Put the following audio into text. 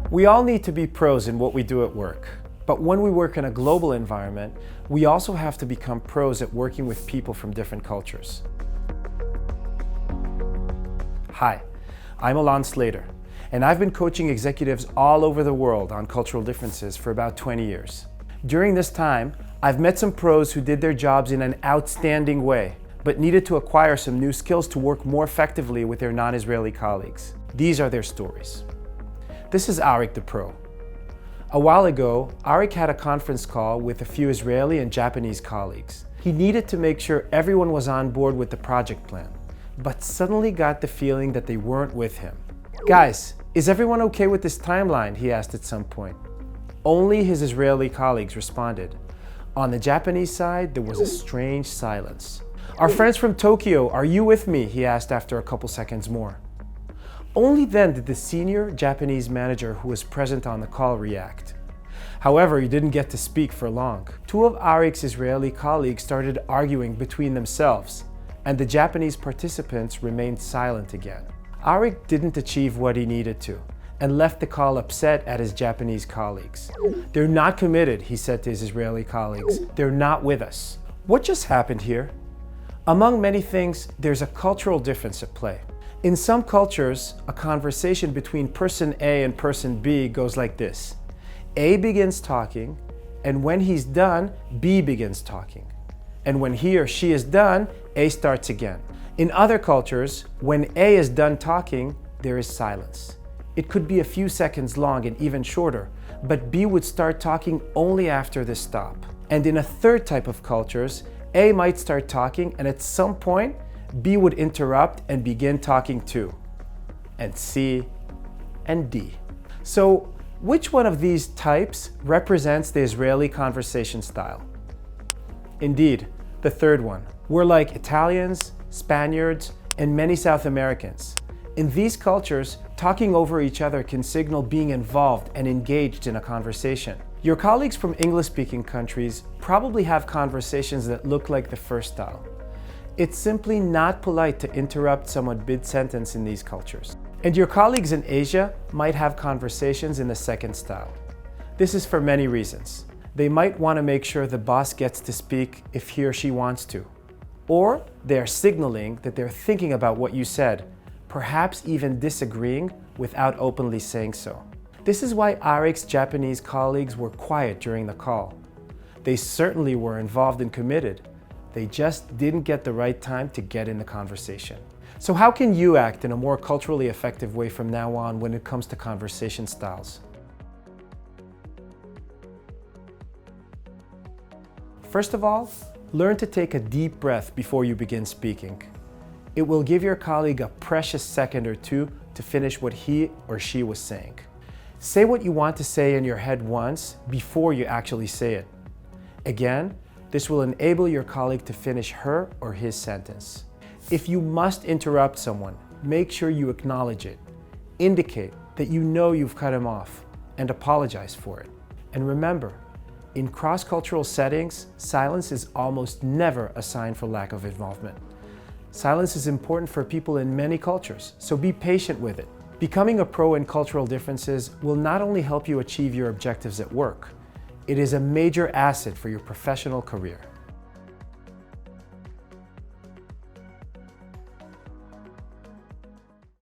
We all need to be pros in what we do at work. But when we work in a global environment, we also have to become pros at working with people from different cultures. Hi, I'm Alon Slater, and I've been coaching executives all over the world on cultural differences for about 20 years. During this time, I've met some pros who did their jobs in an outstanding way, but needed to acquire some new skills to work more effectively with their non-Israeli colleagues. These are their stories. This is Arik the Pro. A while ago, Arik had a conference call with a few Israeli and Japanese colleagues. He needed to make sure everyone was on board with the project plan, but suddenly got the feeling that they weren't with him. Guys, is everyone okay with this timeline? He asked at some point. Only his Israeli colleagues responded. On the Japanese side, there was a strange silence. Our friends from Tokyo, are you with me? He asked after a couple seconds more. Only then did the senior Japanese manager who was present on the call react. However, he didn't get to speak for long. Two of Arik's Israeli colleagues started arguing between themselves, and the Japanese participants remained silent again. Arik didn't achieve what he needed to, and left the call upset at his Japanese colleagues. They're not committed, he said to his Israeli colleagues. They're not with us. What just happened here? Among many things, there's a cultural difference at play. In some cultures, a conversation between person A and person B goes like this. A begins talking, and when he's done, B begins talking. And when he or she is done, A starts again. In other cultures, when A is done talking, there is silence. It could be a few seconds long and even shorter, but B would start talking only after this stop. And in a third type of cultures, A might start talking, and at some point, B would interrupt and begin talking too, and C and D. So, which one of these types represents the Israeli conversation style? Indeed, the third one. We're like Italians, Spaniards, and many South Americans. In these cultures, talking over each other can signal being involved and engaged in a conversation. Your colleagues from English-speaking countries probably have conversations that look like the first style. It's simply not polite to interrupt someone mid-sentence in these cultures. And your colleagues in Asia might have conversations in the second style. This is for many reasons. They might want to make sure the boss gets to speak if he or she wants to. Or they are signaling that they're thinking about what you said, perhaps even disagreeing without openly saying so. This is why Arik's Japanese colleagues were quiet during the call. They certainly were involved and committed. They just didn't get the right time to get in the conversation. So how can you act in a more culturally effective way from now on when it comes to conversation styles? First of all, learn to take a deep breath before you begin speaking. It will give your colleague a precious second or two to finish what he or she was saying. Say what you want to say in your head once before you actually say it. Again, this will enable your colleague to finish her or his sentence. If you must interrupt someone, make sure you acknowledge it. Indicate that you know you've cut him off and apologize for it. And remember, in cross-cultural settings, silence is almost never a sign for lack of involvement. Silence is important for people in many cultures, so be patient with it. Becoming a pro in cultural differences will not only help you achieve your objectives at work, it is a major asset for your professional career.